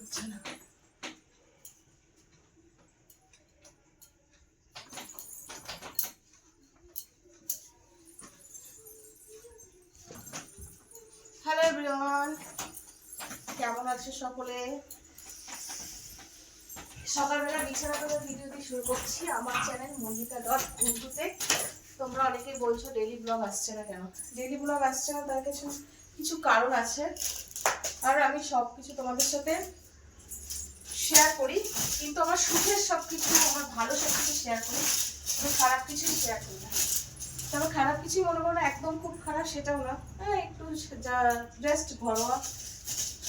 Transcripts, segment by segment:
হচ্ছে না। Hello everyone, কেমন আছে সকলে? সকালবেলা বিছানা করে ভিডিও দিয়ে শুরু করছি আমার চ্যানেল মল্লিকা.গুন্টুতে। তোমরা অনেকেই বলছো ডেইলি ব্লগ আসছে না কেন। ডেইলি ব্লগ আসছে না তার কিছু কিছু কারণ আছে, আর আমি সব কিছু তোমাদের সাথে শেয়ার করি, কিন্তু আমার সুখের সব কিছু, আমার ভালো সব কিছু শেয়ার করি, আমি খারাপ কিছুই শেয়ার করি না। তবে খারাপ কিছুই মনে করো না, একদম খুব খারাপ সেটাও না, হ্যাঁ একটু যা জাস্ট ঘরোয়া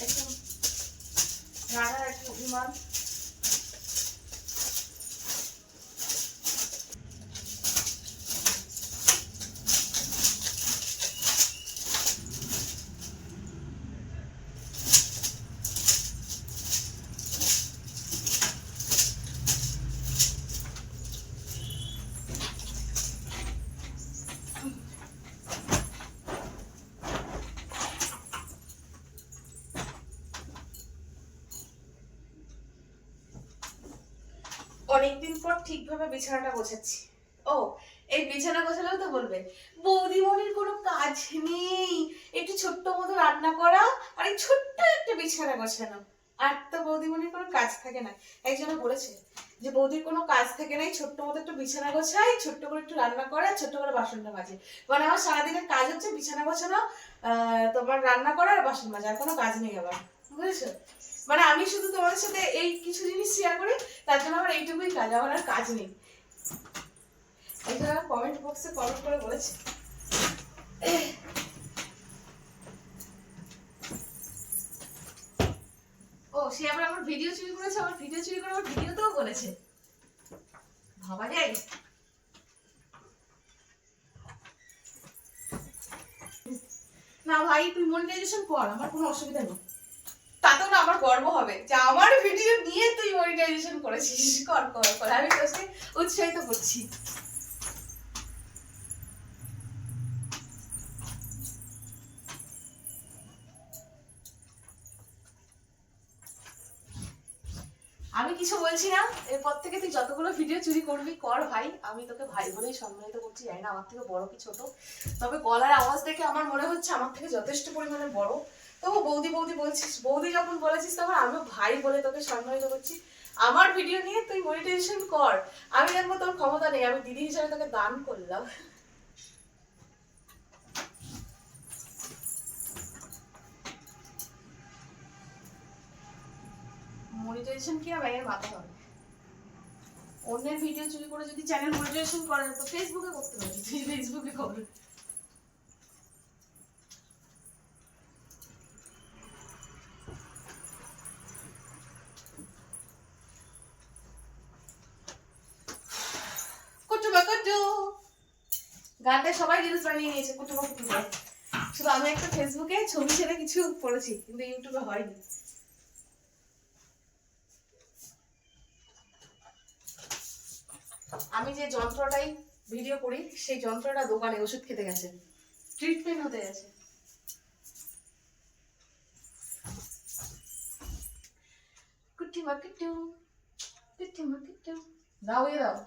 একটু রান্নার একটু অভিমান। অনেকদিন পর ঠিকভাবে বিছানাটা গোছাচ্ছি। ও, এই বিছানা গোছালেও তো বলবে বৌদিমণির কোনো কাজ নেই, একটু ছোট্ট মতো রান্না করা আর এই ছোট্ট একটা বিছানা গোছানো, আর তো বৌদিমণির কোনো কাজ থাকে না। একজনে বলেছে যে বৌদির কোনো কাজ থাকে না, ছোট্ট মতো একটু বিছানা গোছাই, ছোট্ট করে একটু রান্না করে, ছোট্ট করে বাসনটা মাজে। মানে আমার সারাদিনের কাজ হচ্ছে বিছানা গোছানো, তোমার রান্না করা আর বাসন মাজা, আর কোনো কাজ নেই আবার, বুঝেছো? মানে আমি শুধু তোমাদের সাথে এই কিছু জিনিস শেয়ার করি, তার জন্য আমার এইটুকুই কাজ, আমার আর কাজ নেই। এটা কমেন্ট বক্সে কমেন্ট করে বলেছে। ও, সে আবার আমার ভিডিও চুরি করেছে, আমার ভিডিও চুরি করে আমার ভিডিওতেও বলেছে, ভাবা যায়। না ভাই, তুই মনিটাইজেশন কর, আমার কোনো অসুবিধা নেই, তাতেও না আমার গর্ব হবে যে আমার ভিডিও নিয়ে তুই মনিটাইজেশন করেছিস। কর কর কর, আমি তোকে উৎসাহিত করছি। আমি কিছু বলছি না, এরপর থেকে তুই যতগুলো ভিডিও চুরি করবি কর ভাই, আমি তোকে ভাই বলেই সম্মানিত করছি। জানি না আমার থেকে বড় কি ছোট, তবে গলার আওয়াজ দেখে আমার মনে হচ্ছে আমার থেকে যথেষ্ট পরিমাণে বড়। তবু বৌদি বৌদি বলছিস, বৌদি যখন বলেছিস তখন আমিও ভাই বলে তোকে সম্মানিত করছি। আমার ভিডিও নিয়ে তুই মনিটাইজেশন কর, আমি জানবো তোর ক্ষমতা নেই, আমি দিদি হিসেবে তোকে দান করলাম। মনিটাইজেশন কি আর ভাইয়ের মাথা হবে। অন্যের ভিডিও চুরি করে যদি চ্যানেল মনিটাইজেশন করে তো ফেসবুকে করতে পারি, তুই ফেসবুকে কর। গানটা সবাই রিলস বানিয়ে নিয়েছে কুটুমা কুটুমা, শুধু আমি একটা ফেসবুকে ছবি ছেড়ে কিছু করেছি, কিন্তু ইউটিউবে হয়নি। আমি যে যন্ত্রটাই ভিডিও করি সেই যন্ত্রটা দোকানে ওষুধ খেতে গেছে, ট্রিটমেন্ট হতে গেছে। কুটুমা কুটু, কুটুমা কুটু, দাও এ দাও।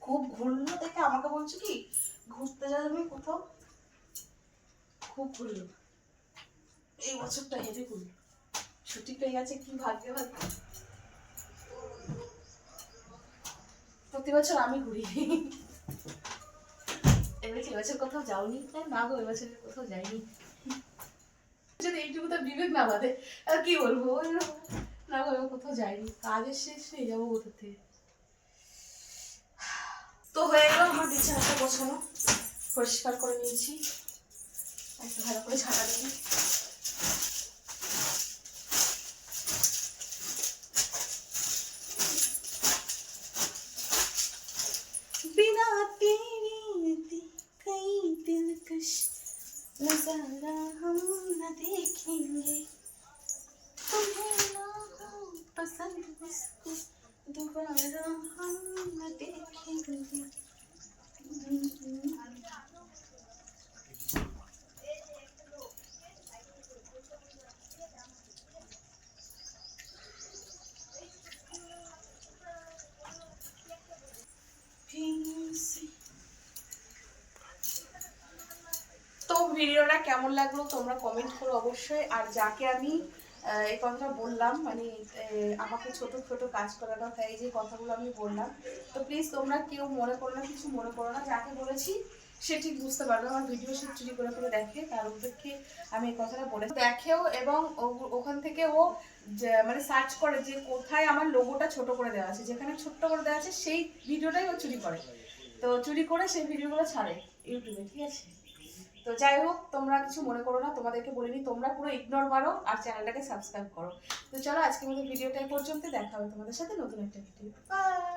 খুব ঘুরলো দেখে আমাকে বলছো কি ঘুরতে যাবে কোথাও? খুব ঘুরলো, এই বছরটা হেভি ঘুরলো, ছুটি পেয়ে গেছে, কি ভাগ্যে ভাগ্য। প্রতি বছর আমি ঘুরি, এবছর কোথাও যাওনি? না গো, এবছর কোথাও যাইনি। যদি এইটুকু তো বিবেক না বাদে আর কি বলবো, না গো কোথাও যাইনি, কাজের শেষ নেই, যাবো কোথা থেকে। তো হয়ে গেল আমার বিছানাটা গোছানো, পরিষ্কার করে নিয়েছি, একটু ভালো করে ঝাঁটা দিই। बिना तेरी कई दिलकश नजारा हम न देखेंगे, तुम्हें ना हो पसंद इसको दोबारा हम न देखेंगे। তো ভিডিওটা কেমন লাগলো তোমরা কমেন্ট করো অবশ্যই। আর যাকে আমি এই কথাটা বললাম, মানে আমাকে ছোট ছোট কাজ করানো হয়, এই যে কথাগুলো আমি বললাম, তো প্লিজ তোমরা কেউ মনে করো না, কিছু মনে করো না। যাকে বলেছি সে ঠিক বুঝতে পারবে, আমার ভিডিও সে চুরি করে করে দেখে, তার উপেক্ষে আমি এই কথাটা বলে দেখেও, এবং ওখান থেকে ও মানে সার্চ করে যে কোথায় আমার লোগোটা ছোট করে দেওয়া আছে, যেখানে ছোট্ট করে দেওয়া আছে সেই ভিডিওটাই ও চুরি করে। তো চুরি করে সেই ভিডিওগুলো ছাড়ে ইউটিউবে, ঠিক আছে? তো যাই হোক, তোমরা কিছু মনে করো না, তোমাদেরকে বলিনি, তোমরা পুরো ইগনোর মারো আর চ্যানেলটাকে সাবস্ক্রাইব করো। তো চলো আজকের মতো ভিডিওটা এই পর্যন্ত, দেখা হবে তোমাদের সাথে নতুন একটা ভিডিও। বাই।